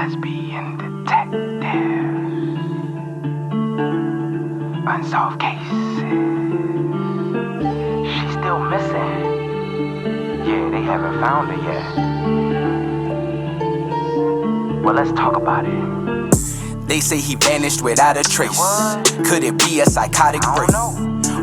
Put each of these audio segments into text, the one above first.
Lesbian Detectives. Unsolved cases. She's still missing. Yeah, they haven't found her yet. Well, let's talk about it. They say he vanished without a trace. Could it be a psychotic break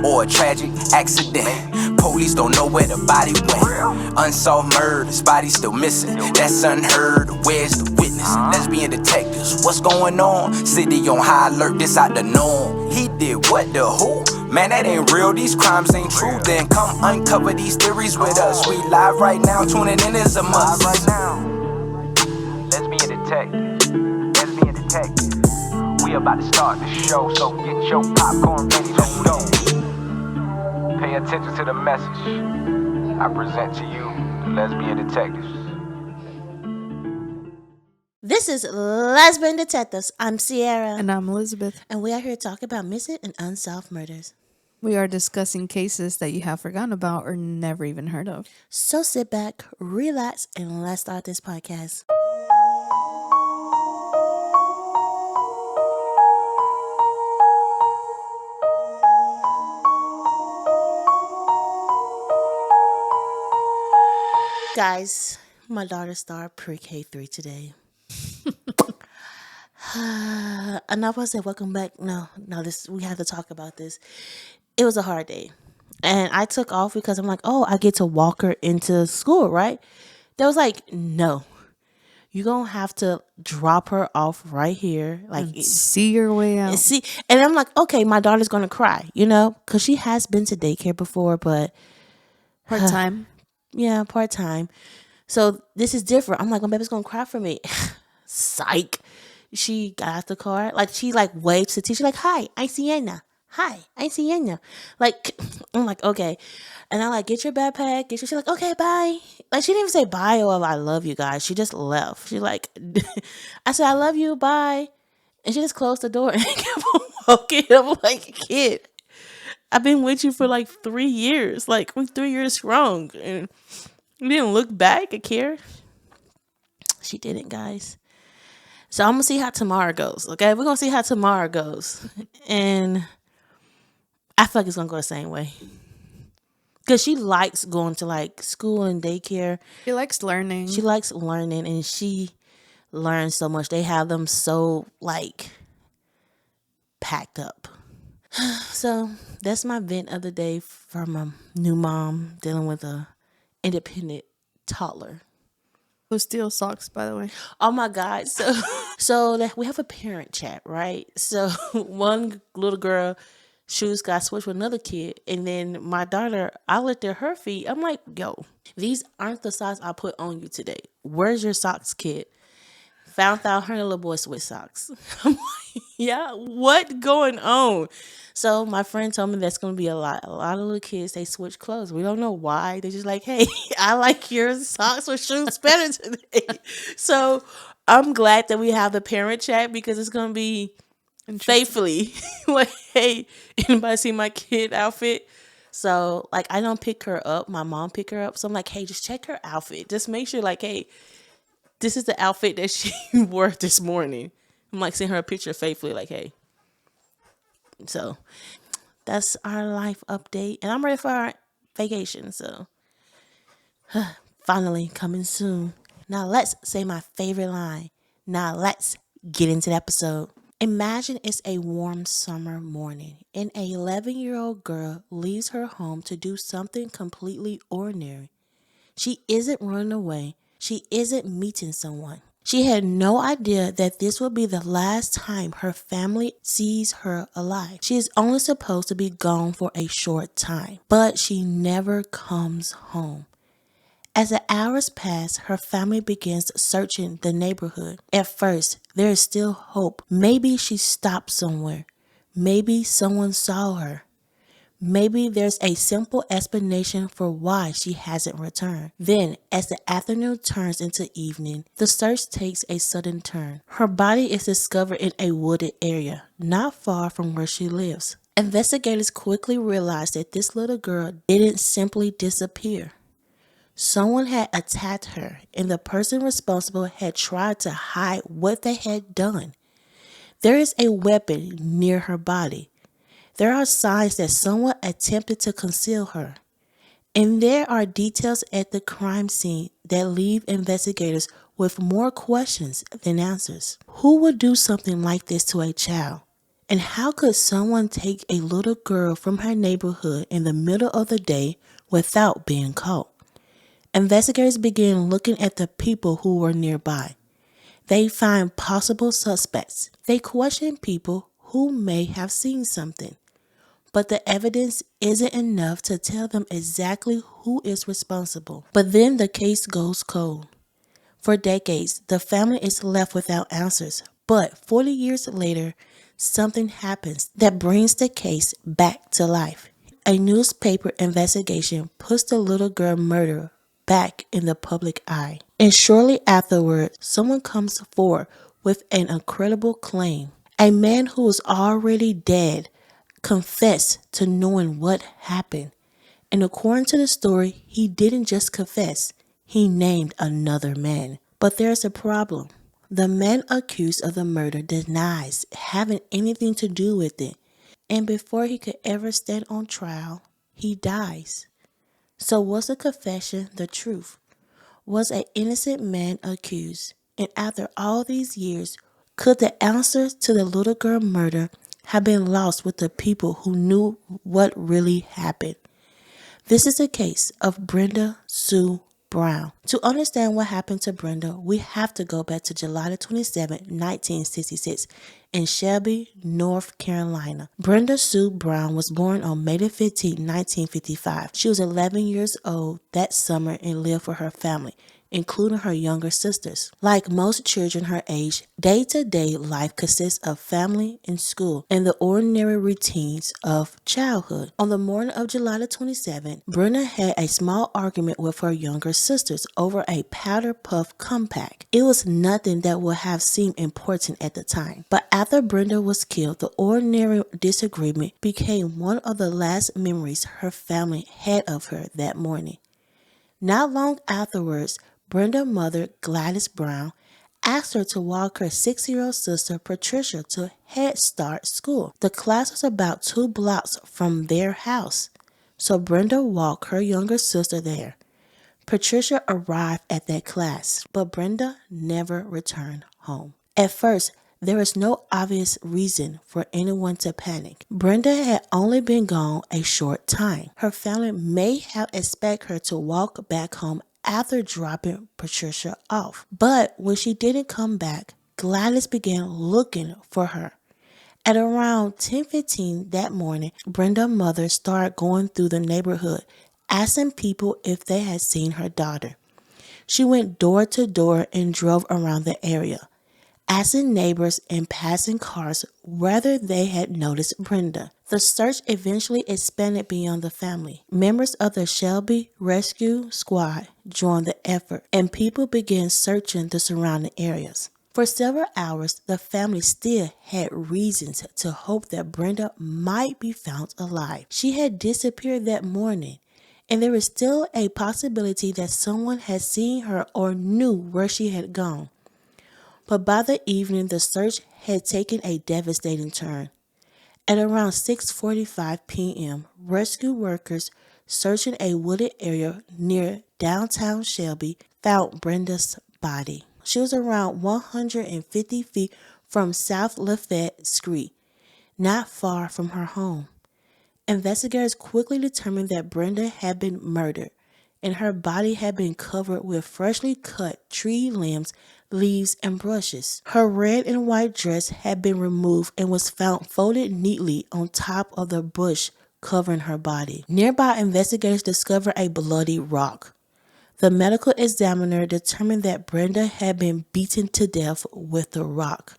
or a tragic accident? Police don't know where the body went. Unsolved murders, body still missing. That's unheard. Where's the witness? Lesbian detectives, what's going on? City on high alert, this out the norm. He did what, the who? Man, that ain't real, these crimes ain't true. Then come uncover these theories with us. We live right now, tuning in is a must. Right now, Lesbian Detectives. Lesbian Detectives. We about to start the show, so get your popcorn ready to go. Pay attention to the message I present to you, the Lesbian Detectives. This is Lesbian Detectives. I'm Sierra. And I'm Elizabeth. And we are here to talk about missing and unsolved murders. We are discussing cases that you have forgotten about or never even heard of. So sit back, relax, and let's start this podcast. Guys, my daughter started pre-K3 today. And I was say, welcome back. No, we have to talk about this. It was a hard day. And I took off because I'm like, oh, I get to walk her into school, right? They was like, no. You're going to have to drop her off right here. Like, see your way out. And I'm like, okay, my daughter's going to cry, because she has been to daycare before, but Part-time. Yeah, part-time. So this is different. I'm like, my baby's going to cry for me. Psych. She got out the car. Like, she waved to the teacher like, hi, I'm Sienna. Hi, I'm Sienna. Like, I'm like, okay. And I'm like, get your backpack. She's like, okay, bye. Like, she didn't even say bye or I love you guys. She just left. She like, I said, I love you, bye. And she just closed the door and kept on walking. I'm like, kid, I've been with you for 3 years. Like, we're 3 years strong. And you didn't look back or care. She didn't, guys. So I'm going to see how tomorrow goes, okay? We're going to see how tomorrow goes. And I feel like it's going to go the same way. Because she likes going to, school and daycare. She likes learning. She likes learning, and she learns so much. They have them so, packed up. So that's my vent of the day from a new mom dealing with a independent toddler. Who steals socks, by the way? Oh my God. So we have a parent chat, right? So one little girl, shoes got switched with another kid. And then my daughter, I looked at her feet. I'm like, yo, these aren't the socks I put on you today. Where's your socks, kid? Found out her little boy switched socks. I'm like, yeah, what going on? So my friend told me that's going to be a lot of little kids, they switch clothes. We don't know why. They're just like, hey, I like your socks with shoes better today. So I'm glad that we have the parent chat because it's going to be faithfully. Like, hey, anybody see my kid outfit? So I don't pick her up. My mom pick her up. So I'm like, hey, just check her outfit. Just make sure hey, this is the outfit that she wore this morning. I'm sending her a picture faithfully hey. So that's our life update. And I'm ready for our vacation. So finally coming soon. Now let's say my favorite line. Now let's get into the episode. Imagine it's a warm summer morning and a 11-year-old girl leaves her home to do something completely ordinary. She isn't running away. She isn't meeting someone. She had no idea that this would be the last time her family sees her alive. She is only supposed to be gone for a short time, but she never comes home. As the hours pass, her family begins searching the neighborhood. At first, there is still hope. Maybe she stopped somewhere. Maybe someone saw her. Maybe there's a simple explanation for why she hasn't returned. Then, as the afternoon turns into evening, the search takes a sudden turn. Her body is discovered in a wooded area, not far from where she lives. Investigators quickly realize that this little girl didn't simply disappear. Someone had attacked her, and the person responsible had tried to hide what they had done. There is a weapon near her body. There are signs that someone attempted to conceal her. And there are details at the crime scene that leave investigators with more questions than answers. Who would do something like this to a child? And how could someone take a little girl from her neighborhood in the middle of the day without being caught? Investigators began looking at the people who were nearby. They find possible suspects. They question people who may have seen something. But the evidence isn't enough to tell them exactly who is responsible. But then the case goes cold. For decades, the family is left without answers. But 40 years later, something happens that brings the case back to life. A newspaper investigation puts the little girl murder back in the public eye. And shortly afterward, someone comes forward with an incredible claim. A man who was already dead confessed to knowing what happened. And according to the story, he didn't just confess, he named another man. But there's a problem. The man accused of the murder denies having anything to do with it. And before he could ever stand on trial, he dies. So was the confession the truth? Was an innocent man accused? And after all these years, could the answer to the little girl murder have been lost with the people who knew what really happened? This is the case of Brenda Sue Brown. To understand what happened to Brenda, we have to go back to July 27, 1966 in Shelby, North Carolina. Brenda Sue Brown was born on May 15, 1955. She was 11 years old that summer and lived with her family, including her younger sisters. Like most children her age, day-to-day life consists of family and school and the ordinary routines of childhood. On the morning of July 27th, Brenda had a small argument with her younger sisters over a powder puff compact. It was nothing that would have seemed important at the time. But after Brenda was killed, the ordinary disagreement became one of the last memories her family had of her that morning. Not long afterwards, Brenda's mother, Gladys Brown, asked her to walk her 6-year-old sister, Patricia, to Head Start school. The class was about 2 blocks from their house, so Brenda walked her younger sister there. Patricia arrived at that class, but Brenda never returned home. At first, there was no obvious reason for anyone to panic. Brenda had only been gone a short time. Her family may have expected her to walk back home after dropping Patricia off. But when she didn't come back, Gladys began looking for her. At around 10:15 that morning, Brenda's mother started going through the neighborhood, asking people if they had seen her daughter. She went door to door and drove around the area, asking neighbors and passing cars whether they had noticed Brenda. The search eventually expanded beyond the family. Members of the Shelby Rescue Squad joined the effort, and people began searching the surrounding areas. For several hours, the family still had reasons to hope that Brenda might be found alive. She had disappeared that morning, and there was still a possibility that someone had seen her or knew where she had gone. But by the evening, the search had taken a devastating turn. At around 6:45 p.m., rescue workers searching a wooded area near downtown Shelby found Brenda's body. She was around 150 feet from South Lafayette Street, not far from her home. Investigators quickly determined that Brenda had been murdered, and her body had been covered with freshly cut tree limbs, leaves, and brushes. Her red and white dress had been removed and was found folded neatly on top of the bush covering her body. Nearby, investigators discovered a bloody rock. The medical examiner determined that Brenda had been beaten to death with the rock.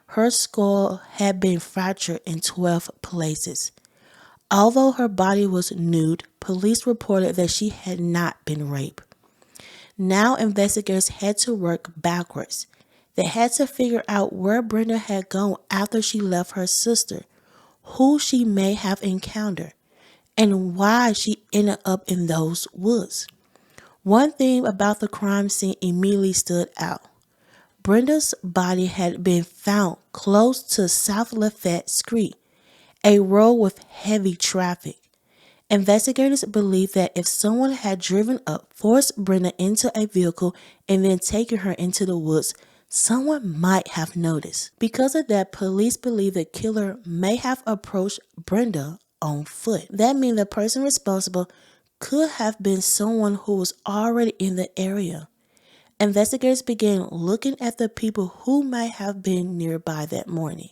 Her skull had been fractured in 12 places. Although her body was nude, police reported that she had not been raped. Now investigators had to work backwards. They had to figure out where Brenda had gone after she left her sister, who she may have encountered, and why she ended up in those woods. One thing about the crime scene immediately stood out. Brenda's body had been found close to South Lafayette Street, a road with heavy traffic. Investigators believe that if someone had driven up, forced Brenda into a vehicle, and then taken her into the woods, someone might have noticed. Because of that, police believe the killer may have approached Brenda on foot. That means the person responsible could have been someone who was already in the area. Investigators began looking at the people who might have been nearby that morning.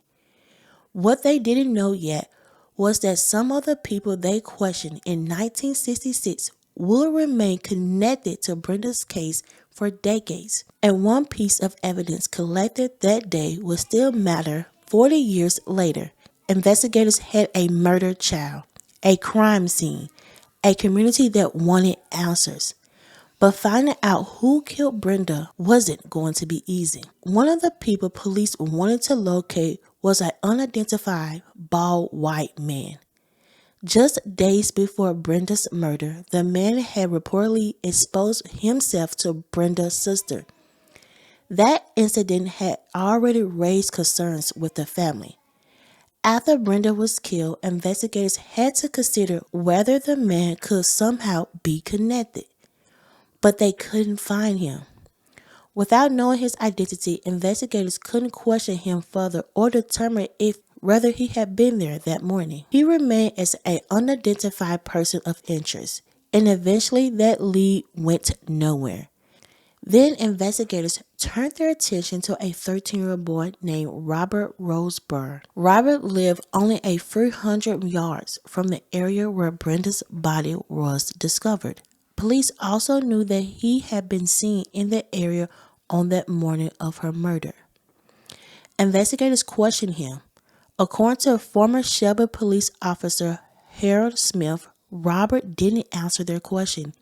What they didn't know yet was that some of the people they questioned in 1966 would remain connected to Brenda's case for decades. And one piece of evidence collected that day would still matter 40 years later. Investigators had a murdered child, a crime scene, a community that wanted answers. But finding out who killed Brenda wasn't going to be easy. One of the people police wanted to locate was an unidentified, bald white man. Just days before Brenda's murder, the man had reportedly exposed himself to Brenda's sister. That incident had already raised concerns with the family. After Brenda was killed, investigators had to consider whether the man could somehow be connected. But they couldn't find him. Without knowing his identity, investigators couldn't question him further or determine whether he had been there that morning. He remained as an unidentified person of interest, and eventually that lead went nowhere. Then investigators turned their attention to a 13-year-old boy named Robert Roseburn. Robert lived only a few hundred yards from the area where Brenda's body was discovered. Police also knew that he had been seen in the area on that morning of her murder. Investigators questioned him. According to former Shelby police officer Harold Smith, Robert didn't answer their question.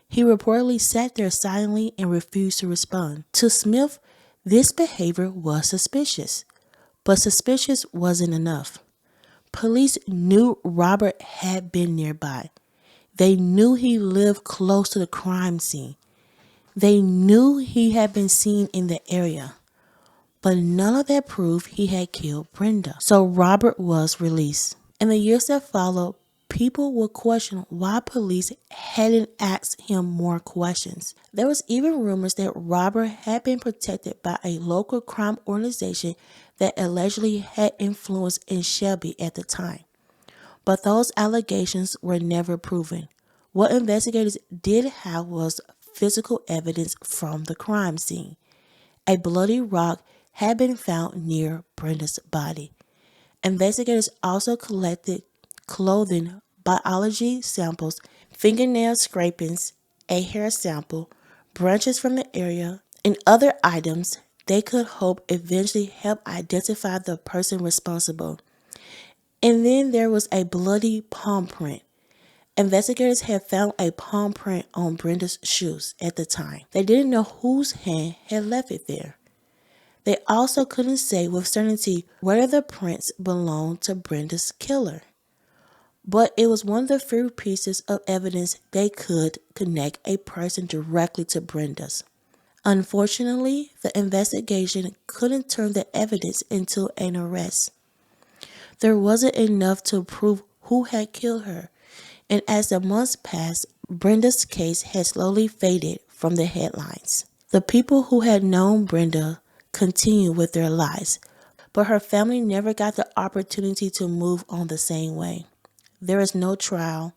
He reportedly sat there silently and refused to respond. To Smith, this behavior was suspicious, but suspicious wasn't enough. Police knew Robert had been nearby. They knew he lived close to the crime scene. They knew he had been seen in the area. But none of that proved he had killed Brenda. So Robert was released. In the years that followed, people would question why police hadn't asked him more questions. There was even rumors that Robert had been protected by a local crime organization that allegedly had influence in Shelby at the time. But those allegations were never proven. What investigators did have was physical evidence from the crime scene. A bloody rock had been found near Brenda's body. Investigators also collected clothing, biology samples, fingernail scrapings, a hair sample, branches from the area, and other items they could hope eventually help identify the person responsible. And then there was a bloody palm print. Investigators had found a palm print on Brenda's shoes at the time. They didn't know whose hand had left it there. They also couldn't say with certainty whether the prints belonged to Brenda's killer. But it was one of the few pieces of evidence they could connect a person directly to Brenda's. Unfortunately, the investigation couldn't turn the evidence into an arrest. There wasn't enough to prove who had killed her, and as the months passed, Brenda's case had slowly faded from the headlines. The people who had known Brenda continued with their lives, but her family never got the opportunity to move on the same way. There was no trial,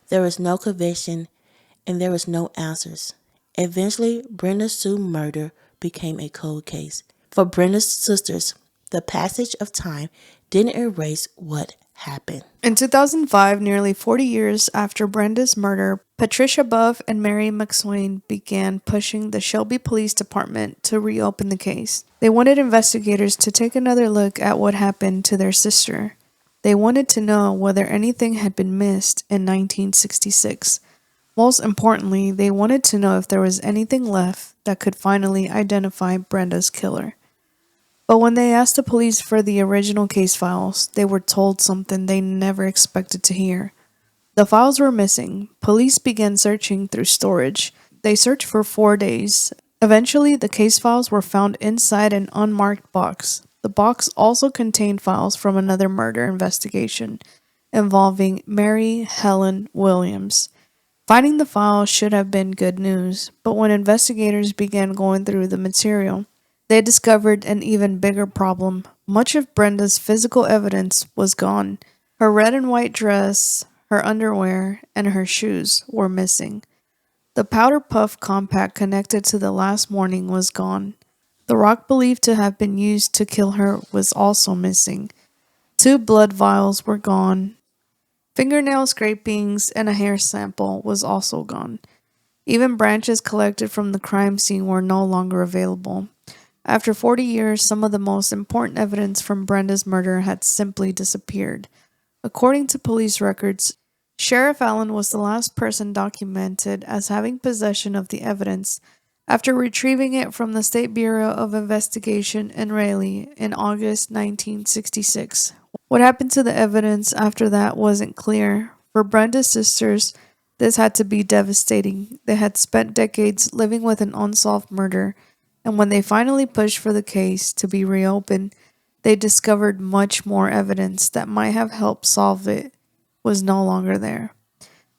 there was no conviction, and there was no answers. Eventually, Brenda Sue murder became a cold case. For Brenda's sisters, the passage of time didn't erase what happened. In 2005, nearly 40 years after Brenda's murder, Patricia Buff and Mary McSwain began pushing the Shelby Police Department to reopen the case. They wanted investigators to take another look at what happened to their sister. They wanted to know whether anything had been missed in 1966. Most importantly, they wanted to know if there was anything left that could finally identify Brenda's killer. But when they asked the police for the original case files, they were told something they never expected to hear. The files were missing. Police began searching through storage. They searched for 4 days. Eventually, the case files were found inside an unmarked box. The box also contained files from another murder investigation involving Mary Helen Williams. Finding the file should have been good news, but when investigators began going through the material, they discovered an even bigger problem. Much of Brenda's physical evidence was gone. Her red and white dress, her underwear, and her shoes were missing. The powder puff compact connected to the last morning was gone. The rock believed to have been used to kill her was also missing. 2 blood vials were gone. Fingernail scrapings and a hair sample was also gone. Even branches collected from the crime scene were no longer available. After 40 years, some of the most important evidence from Brenda's murder had simply disappeared. According to police records, Sheriff Allen was the last person documented as having possession of the evidence after retrieving it from the State Bureau of Investigation in Raleigh in August 1966. What happened to the evidence after that wasn't clear. For Brenda's sisters, this had to be devastating. They had spent decades living with an unsolved murder, and when they finally pushed for the case to be reopened, they discovered much more evidence that might have helped solve it was no longer there.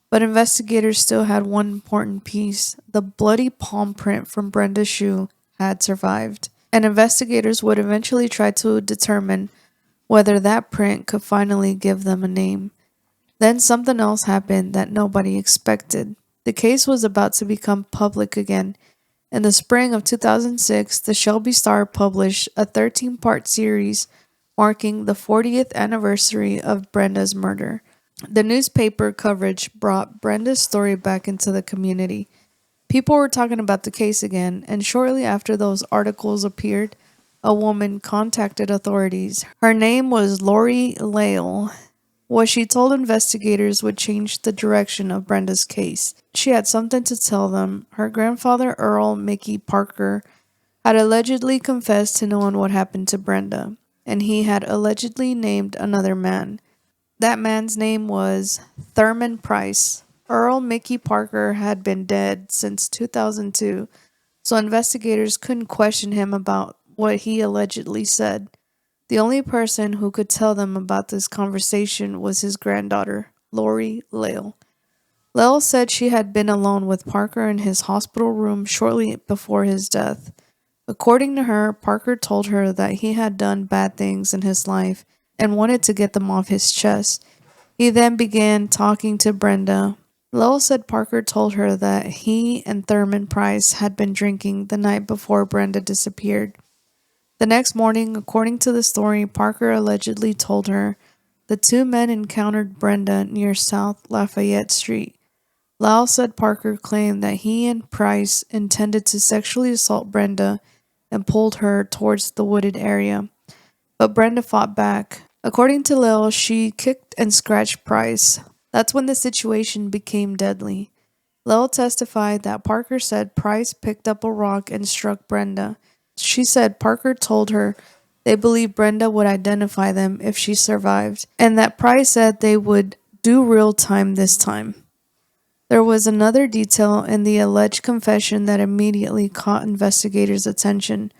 But investigators still had one important piece. The bloody palm print from Brenda's shoe had survived, and investigators would eventually try to determine whether that print could finally give them a name. Then something else happened that nobody expected. The case was about to become public again. In the spring of 2006, the Shelby Star published a 13-part series marking the 40th anniversary of Brenda's murder. The newspaper coverage brought Brenda's story back into the community. People were talking about the case again, and shortly after those articles appeared, a woman contacted authorities. Her name was Lori Lale. What she told investigators would change the direction of Brenda's case. She had something to tell them. Her grandfather, Earl Mickey Parker, had allegedly confessed to knowing what happened to Brenda, and he had allegedly named another man. That man's name was Thurman Price. Earl Mickey Parker had been dead since 2002, so investigators couldn't question him about what he allegedly said. The only person who could tell them about this conversation was his granddaughter, Lori Lale. Lale said she had been alone with Parker in his hospital room shortly before his death. According to her, Parker told her that he had done bad things in his life and wanted to get them off his chest. He then began talking to Brenda. Lowell said Parker told her that he and Thurman Price had been drinking the night before Brenda disappeared. The next morning, according to the story, Parker allegedly told her the 2 men encountered Brenda near South Lafayette Street. Lowell said Parker claimed that he and Price intended to sexually assault Brenda and pulled her towards the wooded area, but Brenda fought back. According to Lil, she kicked and scratched Price. That's when the situation became deadly. Lil testified that Parker said Price picked up a rock and struck Brenda. She said Parker told her they believed Brenda would identify them if she survived, and that Price said they would do real time this time. There was another detail in the alleged confession that immediately caught investigators' attention.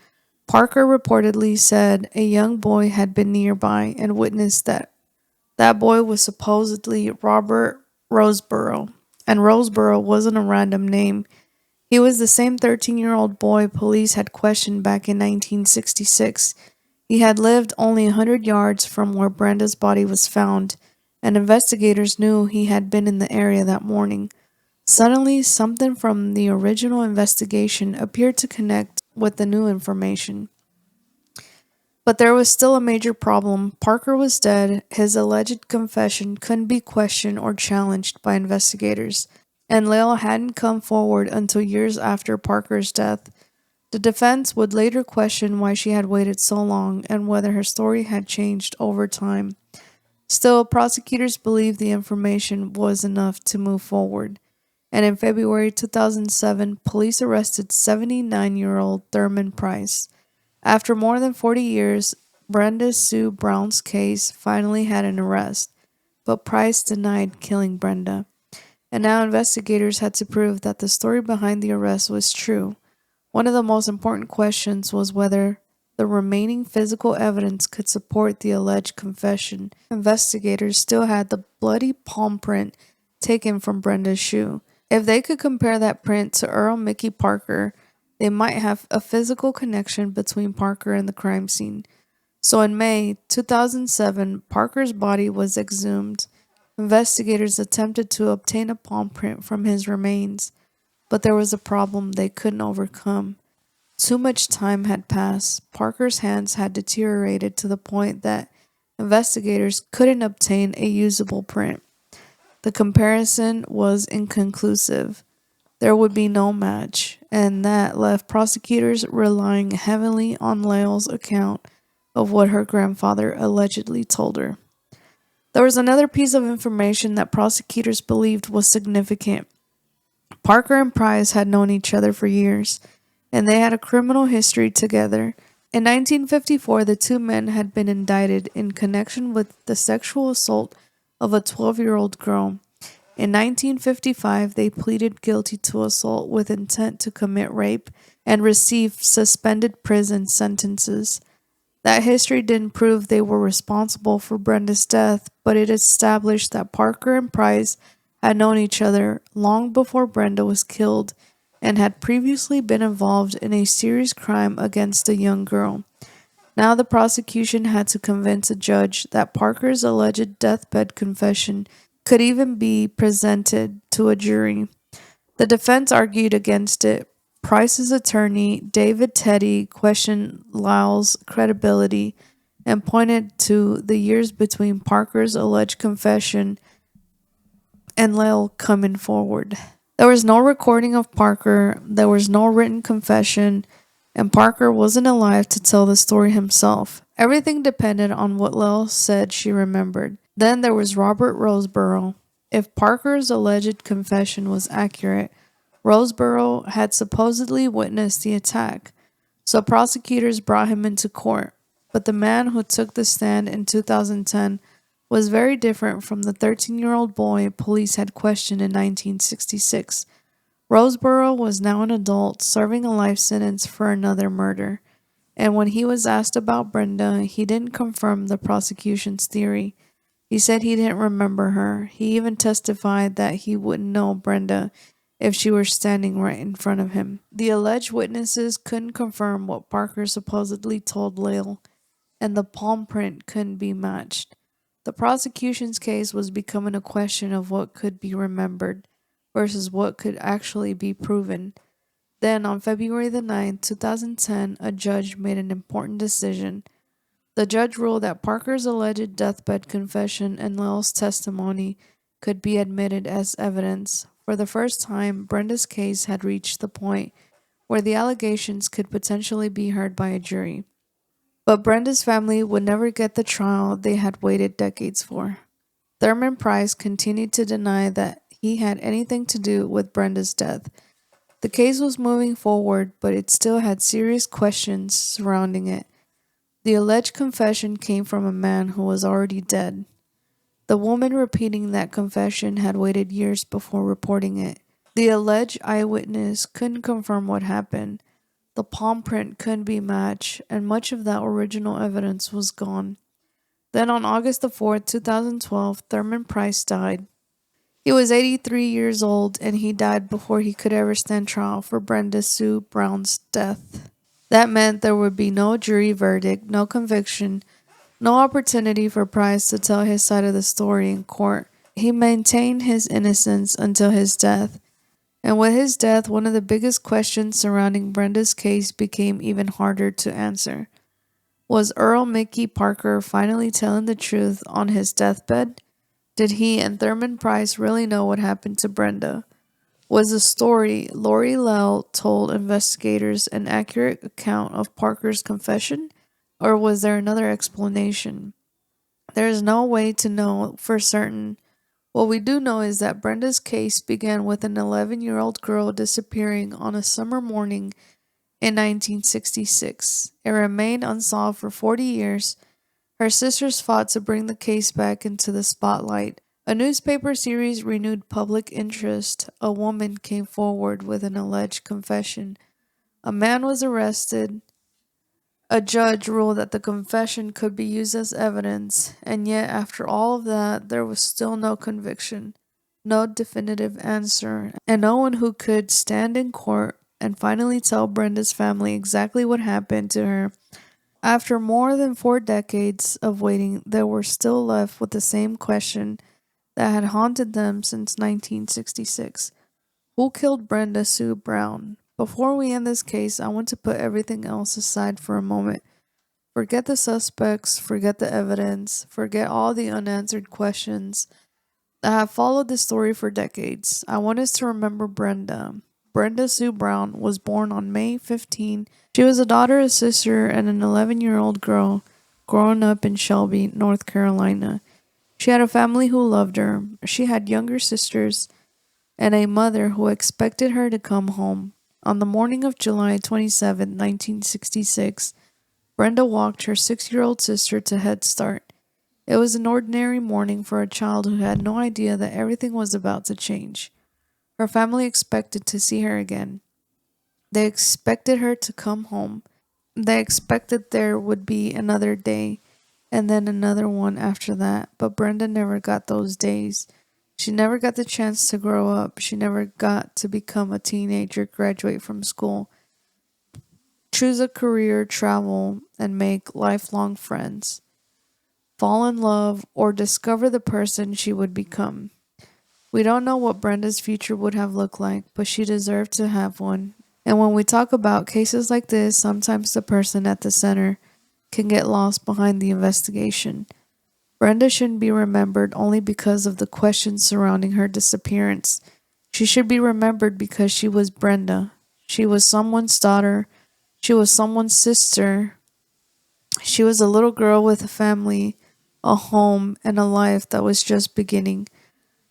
Parker reportedly said a young boy had been nearby and witnessed that boy was supposedly Robert Roseborough, and Roseborough wasn't a random name. He was the same 13-year-old boy police had questioned back in 1966. He had lived only 100 yards from where Brenda's body was found, and investigators knew he had been in the area that morning. Suddenly, something from the original investigation appeared to connect with the new information. But there was still a major problem. Parker was dead. His alleged confession couldn't be questioned or challenged by investigators, and Lale hadn't come forward until years after Parker's death. The defense would later question why she had waited so long and whether her story had changed over time. Still, prosecutors believed the information was enough to move forward, and in February 2007, police arrested 79-year-old Thurman Price. After more than 40 years, Brenda Sue Brown's case finally had an arrest, but Price denied killing Brenda. and now investigators had to prove that the story behind the arrest was true. One of the most important questions was whether the remaining physical evidence could support the alleged confession. Investigators still had the bloody palm print taken from Brenda's shoe. If they could compare that print to Earl Mickey Parker, they might have a physical connection between Parker and the crime scene. So in May 2007, Parker's body was exhumed. Investigators attempted to obtain a palm print from his remains, but there was a problem they couldn't overcome. Too much time had passed. Parker's hands had deteriorated to the point that investigators couldn't obtain a usable print. The comparison was inconclusive. There would be no match, and that left prosecutors relying heavily on Lael's account of what her grandfather allegedly told her. There was another piece of information that prosecutors believed was significant. Parker and Price had known each other for years, and they had a criminal history together. In 1954, the two men had been indicted in connection with the sexual assault of a 12-year-old girl. In 1955, they pleaded guilty to assault with intent to commit rape and received suspended prison sentences. That history didn't prove they were responsible for Brenda's death, but it established that Parker and Price had known each other long before Brenda was killed and had previously been involved in a serious crime against a young girl. Now the prosecution had to convince a judge that Parker's alleged deathbed confession could even be presented to a jury. The defense argued against it. Price's attorney, David Teddy, questioned Lyle's credibility and pointed to the years between Parker's alleged confession and Lyle coming forward. There was no recording of Parker, there was no written confession, and Parker wasn't alive to tell the story himself. Everything depended on what Lyle said she remembered. Then there was Robert Roseborough. If Parker's alleged confession was accurate, Roseborough had supposedly witnessed the attack, so prosecutors brought him into court. But the man who took the stand in 2010 was very different from the 13-year-old boy police had questioned in 1966. Roseborough was now an adult serving a life sentence for another murder, and when he was asked about Brenda, he didn't confirm the prosecution's theory. He said he didn't remember her. He even testified that he wouldn't know Brenda if she were standing right in front of him. The alleged witnesses couldn't confirm what Parker supposedly told Lyle, and the palm print couldn't be matched. The prosecution's case was becoming a question of what could be remembered versus what could actually be proven. Then, on February the 9th, 2010, a judge made an important decision. The judge ruled that Parker's alleged deathbed confession and Lyle's testimony could be admitted as evidence. For the first time, Brenda's case had reached the point where the allegations could potentially be heard by a jury. But Brenda's family would never get the trial they had waited decades for. Thurman Price continued to deny that he had anything to do with Brenda's death. The case was moving forward, but it still had serious questions surrounding it. The alleged confession came from a man who was already dead. The woman repeating that confession had waited years before reporting it. The alleged eyewitness couldn't confirm what happened. The palm print couldn't be matched, and much of that original evidence was gone. Then on August the 4th, 2012, Thurman Price died. He was 83 years old, and he died before he could ever stand trial for Brenda Sue Brown's death. That meant there would be no jury verdict, no conviction, no opportunity for Price to tell his side of the story in court. He maintained his innocence until his death. And with his death, one of the biggest questions surrounding Brenda's case became even harder to answer. Was Earl Mickey Parker finally telling the truth on his deathbed? Did he and Thurman Price really know what happened to Brenda? Was the story Lori Lyle told investigators an accurate account of Parker's confession? Or was there another explanation? There is no way to know for certain. What we do know is that Brenda's case began with an 11-year-old girl disappearing on a summer morning in 1966. It remained unsolved for 40 years. Her sisters fought to bring the case back into the spotlight. A newspaper series renewed public interest. A woman came forward with an alleged confession. A man was arrested. A judge ruled that the confession could be used as evidence, and yet, after all of that, there was still no conviction, no definitive answer, and no one who could stand in court and finally tell Brenda's family exactly what happened to her. After more than 4 decades of waiting, they were still left with the same question that had haunted them since 1966. Who killed Brenda Sue Brown? Before we end this case, I want to put everything else aside for a moment. Forget the suspects, forget the evidence, forget all the unanswered questions that have followed this story for decades. I want us to remember Brenda. Brenda Sue Brown was born on May 15. She was a daughter, a sister, and an 11-year-old girl growing up in Shelby, North Carolina. She had a family who loved her. She had younger sisters and a mother who expected her to come home. On the morning of July 27, 1966, Brenda walked her 6-year-old sister to Head Start. It was an ordinary morning for a child who had no idea that everything was about to change. Her family expected to see her again. They expected her to come home. They expected there would be another day and then another one after that, but Brenda never got those days. She never got the chance to grow up. She never got to become a teenager, graduate from school, choose a career, travel, and make lifelong friends, fall in love, or discover the person she would become. We don't know what Brenda's future would have looked like, but she deserved to have one. And when we talk about cases like this, sometimes the person at the center can get lost behind the investigation. Brenda shouldn't be remembered only because of the questions surrounding her disappearance. She should be remembered because she was Brenda. She was someone's daughter. She was someone's sister. She was a little girl with a family, a home, and a life that was just beginning.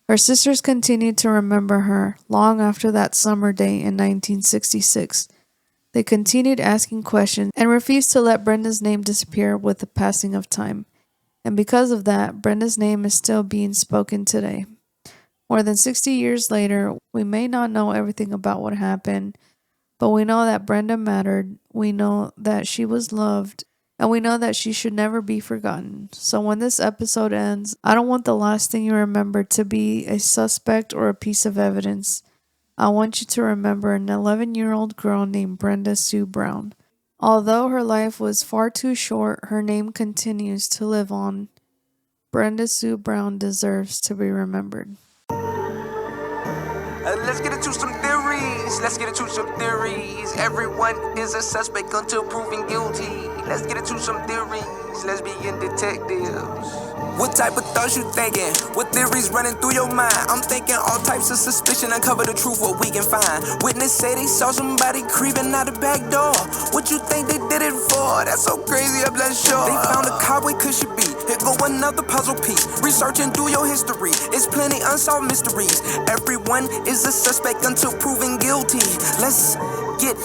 Her sisters continued to remember her long after that summer day in 1966. They continued asking questions and refused to let Brenda's name disappear with the passing of time. And because of that, Brenda's name is still being spoken today. More than 60 years later, we may not know everything about what happened, but we know that Brenda mattered, we know that she was loved, and we know that she should never be forgotten. So when this episode ends, I don't want the last thing you remember to be a suspect or a piece of evidence. I want you to remember an 11-year-old girl named Brenda Sue Brown. Although her life was far too short, her name continues to live on. Brenda Sue Brown deserves to be remembered. Let's get into some theories. Let's get into some theories. Everyone is a suspect until proven guilty. Let's get into some theories. Lesbian detectives. What type of thoughts you thinking? What theories running through your mind? I'm thinking all types of suspicion. Uncover the truth, what we can find. Witness say they saw somebody creeping out the back door. What you think they did it for? That's so crazy, I'm not sure. They found a car, where could she be? Here go another puzzle piece. Researching through your history. It's plenty unsolved mysteries. Everyone is a suspect until proven guilty. Let's get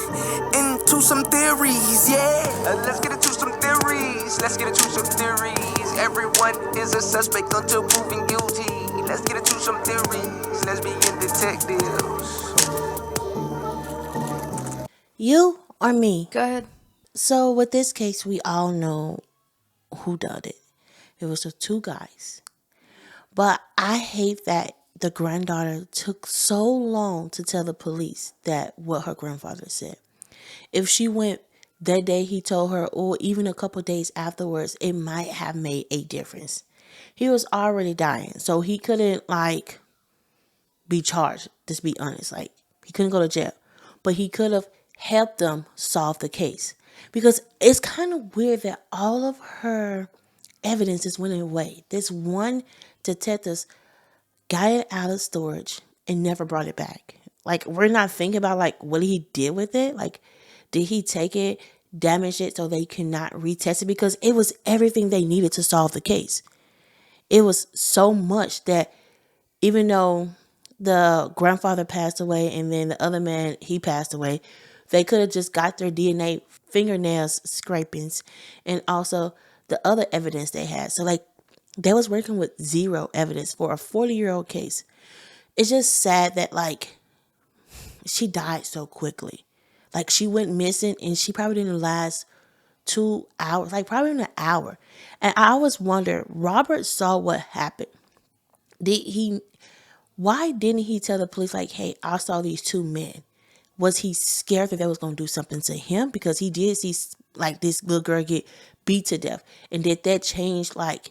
into some theories, yeah. Let's get into some theories. Let's get into some theories. Everyone is a suspect until proven guilty. Let's get into some theories. Lesbian detectives. You or me? Go ahead. So with this case, we all know who done it. It was the two guys. But I hate that the granddaughter took so long to tell the police that what her grandfather said. If she went that day he told her, or even a couple days afterwards, it might have made a difference. He was already dying, so he couldn't be charged. Just be honest, he couldn't go to jail, but he could have helped them solve the case. Because it's kind of weird that all of her evidence is went away. This one detective got it out of storage and never brought it back. We're not thinking about what he did with it. Did he take it, damage it so they cannot retest it? Because it was everything they needed to solve the case. It was so much that even though the grandfather passed away and then the other man, he passed away, they could have just got their DNA, fingernails scrapings, and also the other evidence they had. So They was working with zero evidence for a 40-year-old case. It's just sad that like she died so quickly. Like she went missing and she probably didn't last 2 hours, like probably in an hour. And I always wonder, Robert saw what happened. Did he, why didn't he tell the police like, hey, I saw these two men? Was he scared that they was going to do something to him? Because he did see like this little girl get beat to death. And did that change like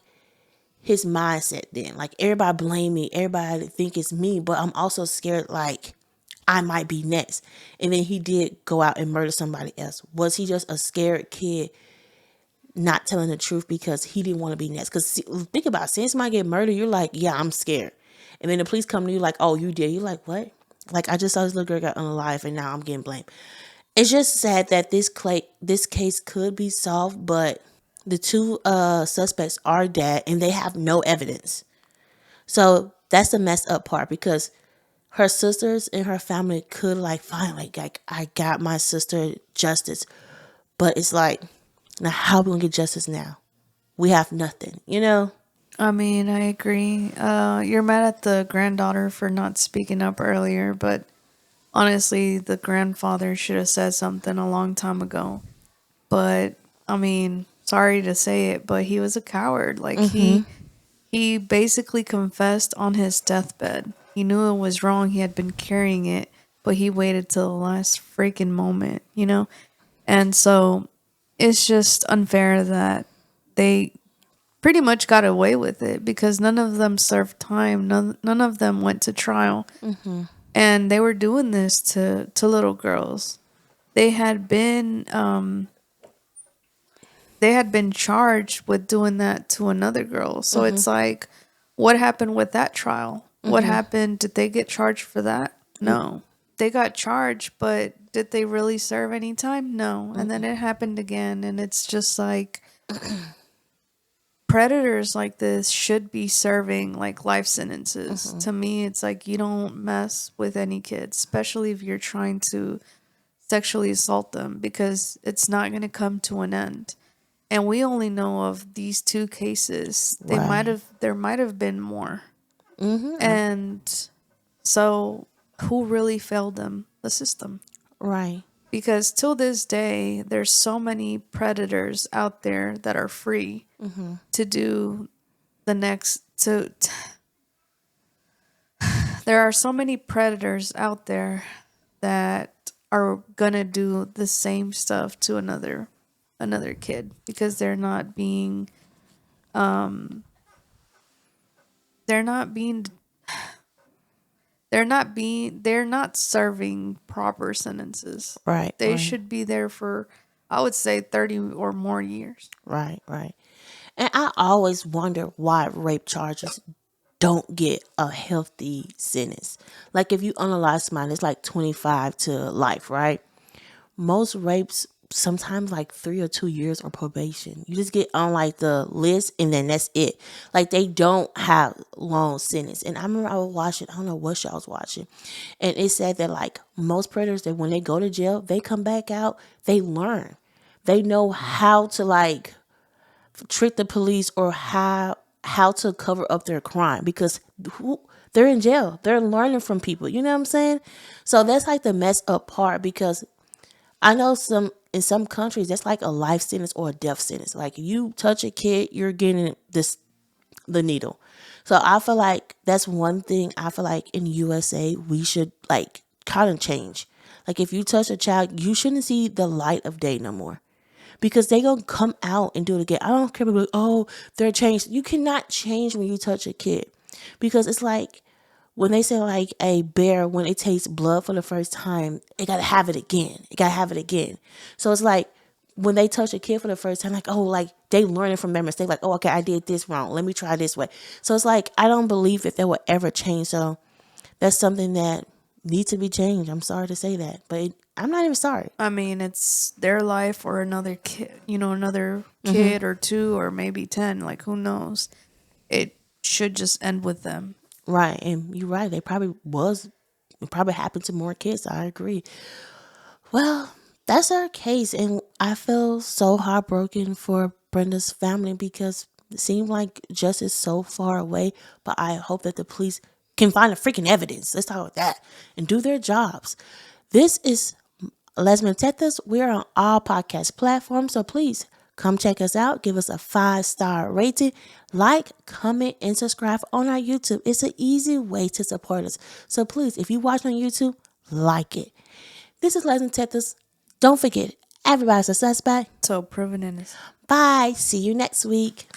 his mindset then? Like everybody blame me, everybody think it's me, but I'm also scared like I might be next. And then he did go out and murder somebody else. Was he just a scared kid not telling the truth because he didn't want to be next? Because think about it, seeing somebody get murdered, you're like, yeah, I'm scared. And then the police come to you like, oh, you did. You're like, what? Like, I just saw this little girl got unalive and now I'm getting blamed. It's just sad that this case could be solved, but the two suspects are dead and they have no evidence. So that's the messed up part, because her sisters and her family could like finally like I got my sister justice. But it's like, now how are we gonna get justice now? We have nothing, you know? I mean, I agree. You're mad at the granddaughter for not speaking up earlier, but honestly, the grandfather should have said something a long time ago. But I mean, sorry to say it, but he was a coward. Like he basically confessed on his deathbed. He knew it was wrong. He had been carrying it, but he waited till the last freaking moment, you know? And so it's just unfair that they pretty much got away with it because none of them served time. None of them went to trial. And they were doing this to little girls. They had been charged with doing that to another girl. So it's like, what happened with that trial? What happened? Did they get charged for that? No. They got charged, but did they really serve any time? No. And then it happened again. And it's just like, predators like this should be serving like life sentences. To me, it's like you don't mess with any kids, especially if you're trying to sexually assault them, because it's not going to come to an end. And we only know of these two cases. There might have been more. And so who really failed them? The system. Right. Because till this day, there's so many predators out there that are free to do the next. There are so many predators out there that are gonna do the same stuff to another kid because they're not serving proper sentences. Right. They right. should be there for, I would say, 30 or more years. Right. And I always wonder why rape charges don't get a healthy sentence. Like if you unalive somebody, it's like 25 to life, right? Most rapes, sometimes like 3 or 2 years or probation. You just get on like the list and then that's it. Like they don't have long sentence. And I remember I was watching, I don't know what show I was watching, and it said that like most predators, that when they go to jail, they come back out, they learn. They know how to like trick the police or how to cover up their crime, because they're in jail. They're learning from people. You know what I'm saying? So that's like the messed up part, because I know in some countries that's like a life sentence or a death sentence. Like you touch a kid, you're getting the needle. So I feel like that's one thing I feel like in USA we should like kind of change. Like if you touch a child, you shouldn't see the light of day no more, because they gonna come out and do it again. I don't care about like, oh, they're changed. You cannot change when you touch a kid, because it's like when they say like a bear, when it tastes blood for the first time, it gotta have it again. It gotta have it again. So it's like when they touch a kid for the first time, like, oh, like they learning from their mistake. Like, oh, okay, I did this wrong. Let me try this way. So it's like I don't believe that will ever change. So that's something that needs to be changed. I'm sorry to say that, but I'm not even sorry. I mean, it's their life or another kid, another kid or two or maybe 10. Like, who knows? It should just end with them. Right. And you're right. It probably happened to more kids. I agree. Well, that's our case. And I feel so heartbroken for Brenda's family, because It seems like justice so far away, but I hope that the police can find the freaking evidence. Let's talk about that and do their jobs. This is Lesbian Detectives. We're on all podcast platforms, so please come check us out. Give us a 5-star rating. Like, comment, and subscribe on our YouTube. It's an easy way to support us. So please, if you watch on YouTube, like it. This is Lesbian Detectives. Don't forget, everybody's a suspect. So proven innocent. Bye. See you next week.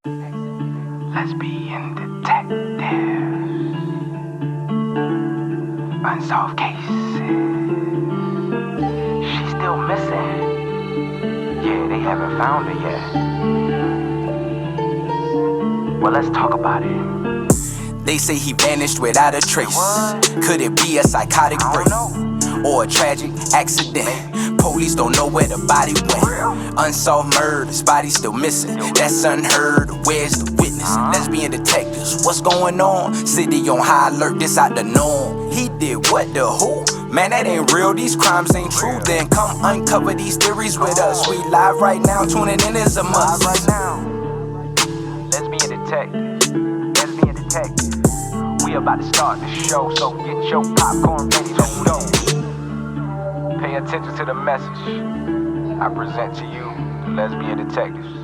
Lesbian Detectives. Unsolved cases. She's still missing. Yeah, they haven't found her yet. Well, let's talk about it. They say he vanished without a trace. Could it be a psychotic break or a tragic accident? Police don't know where the body went. Unsolved murders, body still missing. That's unheard. Where's the witness? Lesbian detectives, what's going on? City on high alert, this out the norm. He did what, the who? Man, that ain't real, these crimes ain't true. Then come uncover these theories with us. We live right now, tuning in is a must. Right now, Lesbian Detectives. Lesbian Detectives. We about to start the show, so get your popcorn ready to go. Pay attention to the message I present to you, the Lesbian Detectives.